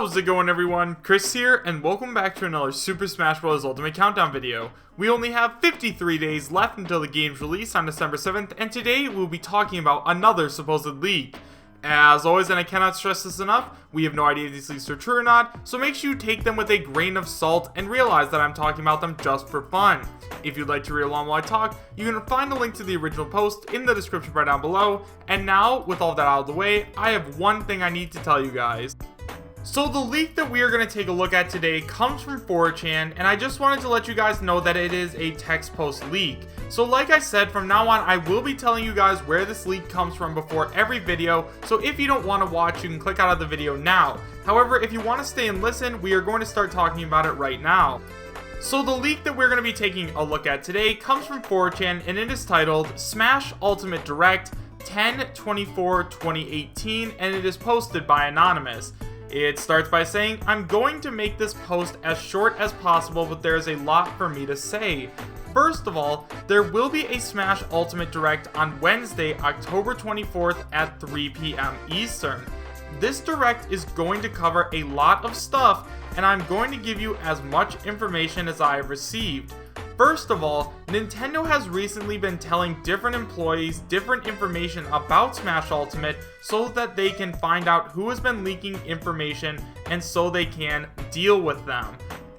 How's it going, everyone? Chris here, and welcome back to another Super Smash Bros. Ultimate Countdown video. We only have 53 days left until the game's release on December 7th, and today we'll be talking about another supposed leak. As always, and I cannot stress this enough, we have no idea if these leaks are true or not, so make sure you take them with a grain of salt and realize that I'm talking about them just for fun. If you'd like to read along while I talk, you can find the link to the original post in the description right down below. And now, with all that out of the way, I have one thing I need to tell you guys. So the leak that we are going to take a look at today comes from 4chan, and I just wanted to let you guys know that it is a text post leak. So like I said, from now on I will be telling you guys where this leak comes from before every video, so if you don't want to watch, you can click out of the video now. However, if you want to stay and listen, we are going to start talking about it right now. So the leak that we're going to be taking a look at today comes from 4chan, and it is titled Smash Ultimate Direct 10/24/2018, and it is posted by Anonymous. It starts by saying, I'm going to make this post as short as possible, but there is a lot for me to say. First of all, there will be a Smash Ultimate Direct on Wednesday, October 24th at 3 p.m. Eastern. This Direct is going to cover a lot of stuff, and I'm going to give you as much information as I have received. First of all, Nintendo has recently been telling different employees different information about Smash Ultimate so that they can find out who has been leaking information and so they can deal with them.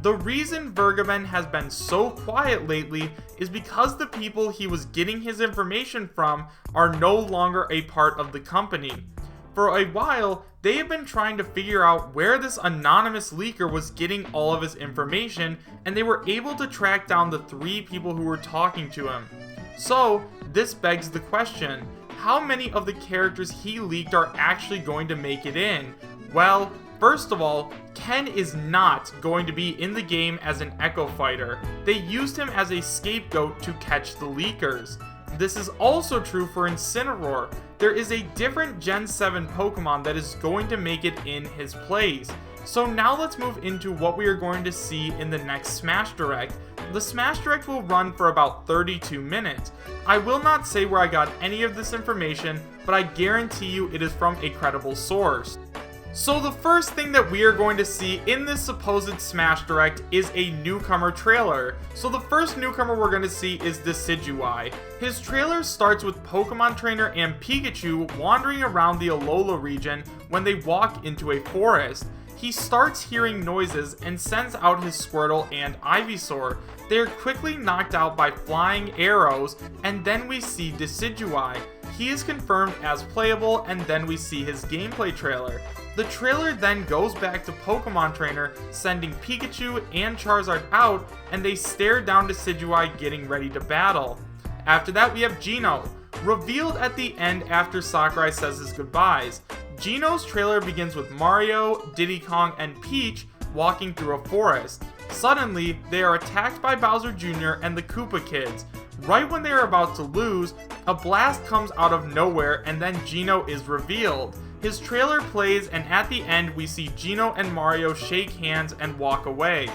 The reason Vergaben has been so quiet lately is because the people he was getting his information from are no longer a part of the company. For a while, they have been trying to figure out where this anonymous leaker was getting all of his information, and they were able to track down the 3 people who were talking to him. So, this begs the question, how many of the characters he leaked are actually going to make it in? Well, first of all, Ken is not going to be in the game as an Echo Fighter. They used him as a scapegoat to catch the leakers. This is also true for Incineroar. There is a different Gen 7 Pokemon that is going to make it in his place. So now let's move into what we are going to see in the next Smash Direct. The Smash Direct will run for about 32 minutes. I will not say where I got any of this information, but I guarantee you it is from a credible source. So the first thing that we are going to see in this supposed Smash Direct is a newcomer trailer. So the first newcomer we're going to see is Decidueye. His trailer starts with Pokemon Trainer and Pikachu wandering around the Alola region when they walk into a forest. He starts hearing noises and sends out his Squirtle and Ivysaur. They are quickly knocked out by flying arrows, and then we see Decidueye. He is confirmed as playable, and then we see his gameplay trailer. The trailer then goes back to Pokemon Trainer, sending Pikachu and Charizard out, and they stare down Decidueye getting ready to battle. After that, we have Zeno, revealed at the end after Sakurai says his goodbyes. Geno's trailer begins with Mario, Diddy Kong, and Peach walking through a forest. Suddenly, they are attacked by Bowser Jr. and the Koopa Kids. Right when they are about to lose, a blast comes out of nowhere, and then Zeno is revealed. His trailer plays, and at the end we see Zeno and Mario shake hands and walk away.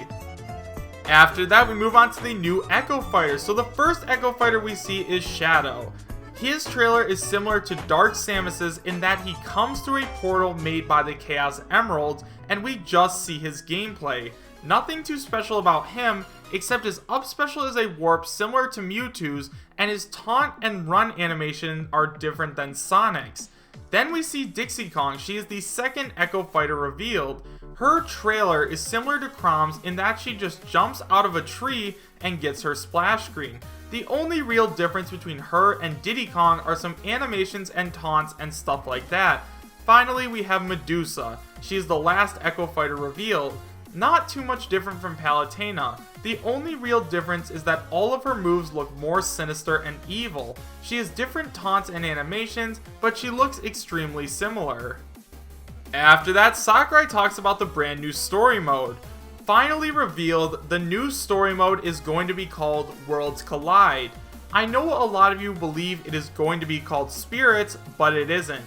After that, we move on to the new Echo Fighter. So the first Echo Fighter we see is Shadow. His trailer is similar to Dark Samus's in that he comes through a portal made by the Chaos Emeralds, and we just see his gameplay. Nothing too special about him, except his up special is a warp similar to Mewtwo's, and his taunt and run animation are different than Sonic's. Then we see Dixie Kong. She is the second Echo Fighter revealed. Her trailer is similar to Chrome's in that she just jumps out of a tree and gets her splash screen. The only real difference between her and Diddy Kong are some animations and taunts and stuff like that. Finally, we have Medusa. She is the last Echo Fighter revealed. Not too much different from Palutena. The only real difference is that all of her moves look more sinister and evil. She has different taunts and animations, but she looks extremely similar. After that, Sakurai talks about the brand new story mode. Finally revealed, the new story mode is going to be called Worlds Collide. I know a lot of you believe it is going to be called Spirits, but it isn't.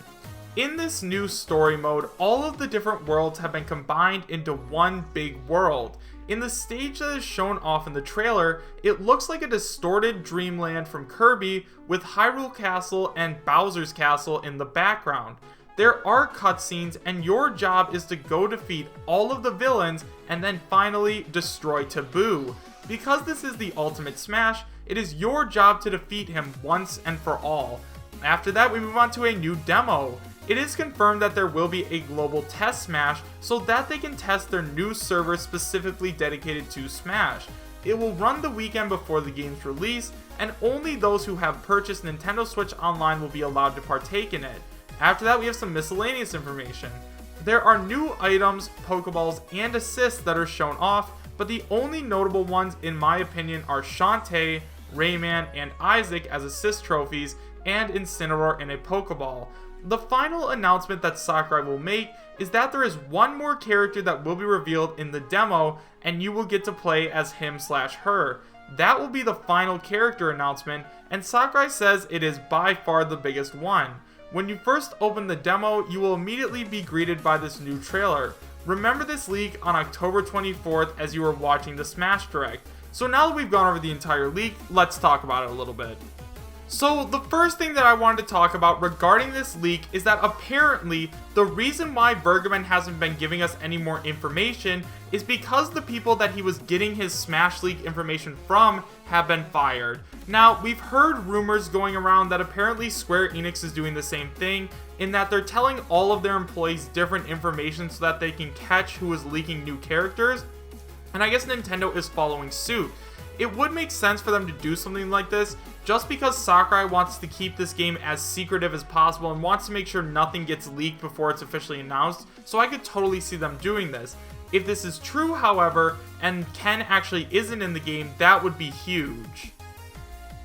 In this new story mode, all of the different worlds have been combined into one big world. In the stage that is shown off in the trailer, it looks like a distorted dreamland from Kirby with Hyrule Castle and Bowser's Castle in the background. there are cutscenes, and your job is to go defeat all of the villains and then finally destroy Taboo. Because this is the ultimate smash, it is your job to defeat him once and for all. After that, we move on to a new demo. It is confirmed that there will be a global test Smash so that they can test their new server specifically dedicated to Smash. It will run the weekend before the game's release, and only those who have purchased Nintendo Switch Online will be allowed to partake in it. After that, we have some miscellaneous information. There are new items, Pokeballs, and assists that are shown off, but the only notable ones in my opinion are Shantae, Rayman, and Isaac as assist trophies, and Incineroar in a Pokeball. The final announcement that Sakurai will make is that there is one more character that will be revealed in the demo, and you will get to play as him/her. That will be the final character announcement, and Sakurai says it is by far the biggest one. When you first open the demo, you will immediately be greeted by this new trailer. Remember this leak on October 24th as you were watching the Smash Direct. So now that we've gone over the entire leak, let's talk about it a little bit. So the first thing that I wanted to talk about regarding this leak is that apparently the reason why Vergaman hasn't been giving us any more information is because the people that he was getting his Smash Leak information from have been fired. Now, we've heard rumors going around that apparently Square Enix is doing the same thing, in that they're telling all of their employees different information so that they can catch who is leaking new characters, and I guess Nintendo is following suit. It would make sense for them to do something like this, just because Sakurai wants to keep this game as secretive as possible and wants to make sure nothing gets leaked before it's officially announced, so I could totally see them doing this. If this is true, however, and Ken actually isn't in the game, that would be huge.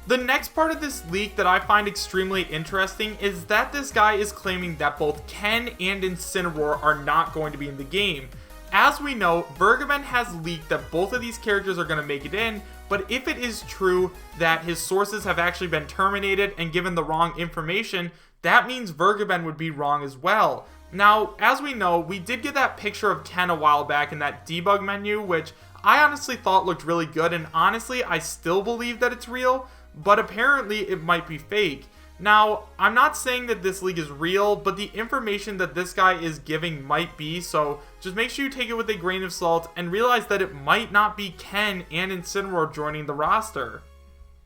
The next part of this leak that I find extremely interesting is that this guy is claiming that both Ken and Incineroar are not going to be in the game. As we know, Vergaman has leaked that both of these characters are going to make it in, but if it is true that his sources have actually been terminated and given the wrong information, that means Vergaman would be wrong as well. Now, as we know, we did get that picture of Ken a while back in that debug menu, which I honestly thought looked really good, and honestly, I still believe that it's real, but apparently it might be fake. Now, I'm not saying that this leak is real, but the information that this guy is giving might be, so just make sure you take it with a grain of salt and realize that it might not be Ken and Incineroar joining the roster.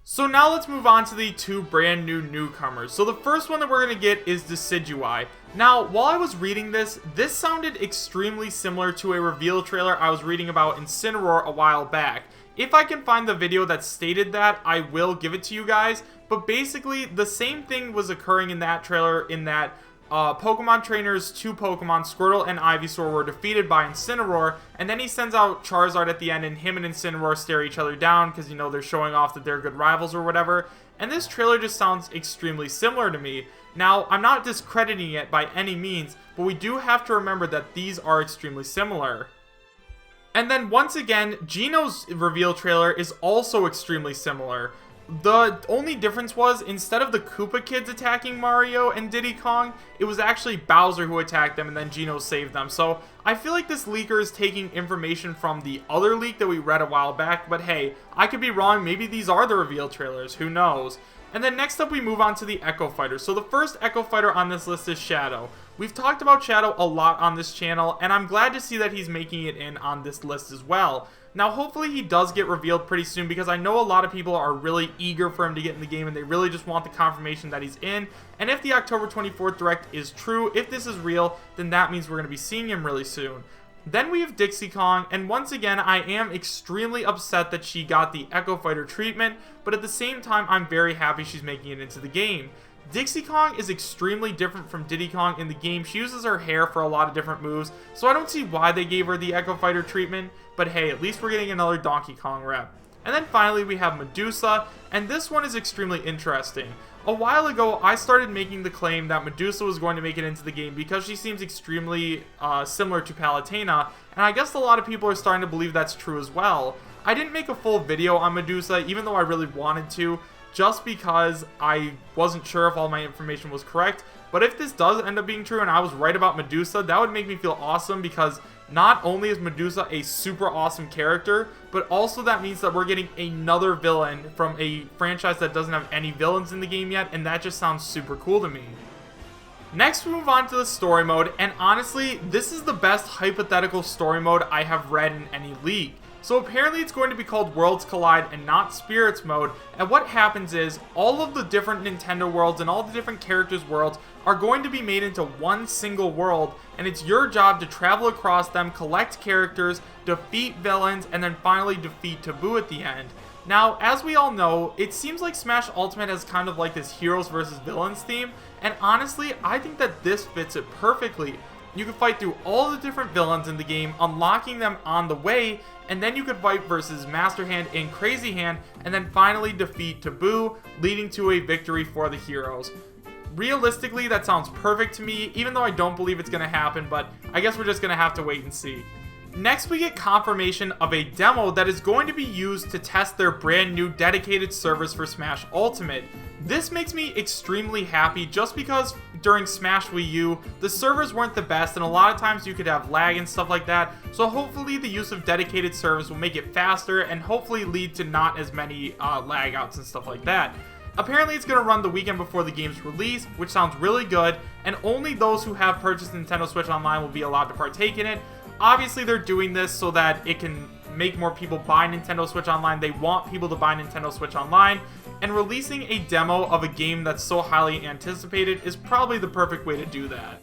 So now let's move on to the two brand new newcomers. So the first one that we're going to get is Decidueye. Now, while I was reading this sounded extremely similar to a reveal trailer I was reading about Incineroar a while back. If I can find the video that stated that, I will give it to you guys. But basically, the same thing was occurring in that trailer, in that Pokemon trainers, two Pokemon, Squirtle and Ivysaur, were defeated by Incineroar, and then he sends out Charizard at the end, and him and Incineroar stare each other down, because, you know, they're showing off that they're good rivals or whatever, and this trailer just sounds extremely similar to me. Now, I'm not discrediting it by any means, but we do have to remember that these are extremely similar. And then, once again, Geno's reveal trailer is also extremely similar. The only difference was, instead of the Koopa kids attacking Mario and Diddy Kong, it was actually Bowser who attacked them and then Geno saved them. So I feel like this leaker is taking information from the other leak that we read a while back, but hey, I could be wrong, maybe these are the reveal trailers, who knows. And then next up we move on to the Echo Fighter. So the first Echo Fighter on this list is Shadow. We've talked about Shadow a lot on this channel, and I'm glad to see that he's making it in on this list as well. Now, hopefully he does get revealed pretty soon, because I know a lot of people are really eager for him to get in the game, and they really just want the confirmation that he's in. And if the October 24th Direct is true, if this is real, then that means we're going to be seeing him really soon. Then we have Dixie Kong, and once again, I am extremely upset that she got the Echo Fighter treatment, but at the same time, I'm very happy she's making it into the game. Dixie Kong is extremely different from Diddy Kong in the game. She uses her hair for a lot of different moves, so I don't see why they gave her the Echo Fighter treatment, but hey, at least we're getting another Donkey Kong rep. And then finally we have Medusa, and this one is extremely interesting. A while ago, I started making the claim that Medusa was going to make it into the game because she seems extremely similar to Palutena, and I guess a lot of people are starting to believe that's true as well. I didn't make a full video on Medusa, even though I really wanted to, just because I wasn't sure if all my information was correct. But if this does end up being true and I was right about Medusa, that would make me feel awesome, because not only is Medusa a super awesome character, but also that means that we're getting another villain from a franchise that doesn't have any villains in the game yet, and that just sounds super cool to me. Next, we move on to the story mode, and honestly, this is the best hypothetical story mode I have read in any league. So apparently it's going to be called Worlds Collide and not Spirits mode, and what happens is, all of the different Nintendo worlds and all the different characters' worlds are going to be made into one single world, and it's your job to travel across them, collect characters, defeat villains, and then finally defeat Taboo at the end. Now, as we all know, it seems like Smash Ultimate has kind of like this heroes versus villains theme, and honestly, I think that this fits it perfectly. You can fight through all the different villains in the game, unlocking them on the way, and then you could fight versus Master Hand and Crazy Hand, and then finally defeat Taboo, leading to a victory for the heroes. Realistically, that sounds perfect to me, even though I don't believe it's going to happen, but I guess we're just going to have to wait and see. Next, we get confirmation of a demo that is going to be used to test their brand new dedicated servers for Smash Ultimate. This makes me extremely happy just because during Smash Wii U, the servers weren't the best and a lot of times you could have lag and stuff like that, so hopefully the use of dedicated servers will make it faster and hopefully lead to not as many lag outs and stuff like that. Apparently it's going to run the weekend before the game's release, which sounds really good, and only those who have purchased Nintendo Switch Online will be allowed to partake in it. Obviously they're doing this so that it can make more people buy Nintendo Switch Online. They want people to buy Nintendo Switch Online, and releasing a demo of a game that's so highly anticipated is probably the perfect way to do that.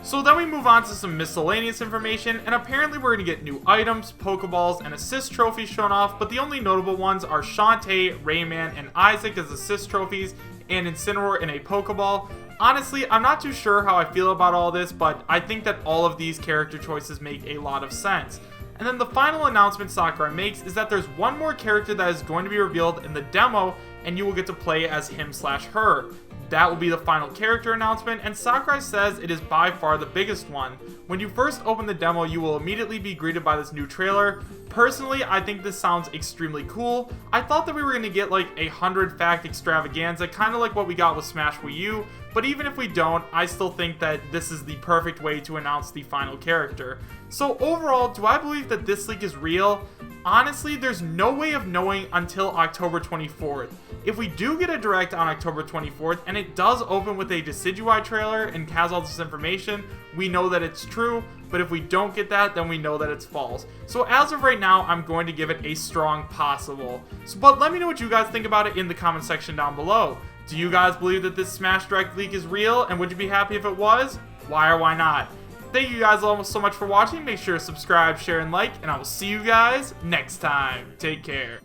So then we move on to some miscellaneous information, and apparently we're going to get new items, Pokeballs, and assist trophies shown off, but the only notable ones are Shantae, Rayman, and Isaac as assist trophies, and Incineroar in a Pokeball. Honestly, I'm not too sure how I feel about all this, but I think that all of these character choices make a lot of sense. And then the final announcement Sakurai makes is that there's one more character that is going to be revealed in the demo, and you will get to play as him/her. That will be the final character announcement, and Sakurai says it is by far the biggest one. When you first open the demo, you will immediately be greeted by this new trailer. Personally, I think this sounds extremely cool. I thought that we were going to get like a 100 fact extravaganza, kind of like what we got with Smash Wii U, but even if we don't, I still think that this is the perfect way to announce the final character. So overall, do I believe that this leak is real? Honestly, there's no way of knowing until October 24th. If we do get a direct on October 24th, and it does open with a Decidueye trailer and has all this information, we know that it's true, but if we don't get that, then we know that it's false. So as of right now, I'm going to give it a strong possible. But let me know what you guys think about it in the comment section down below. Do you guys believe that this Smash Direct leak is real, and would you be happy if it was? Why or why not? Thank you guys all so much for watching. Make sure to subscribe, share, and like, and I will see you guys next time. Take care.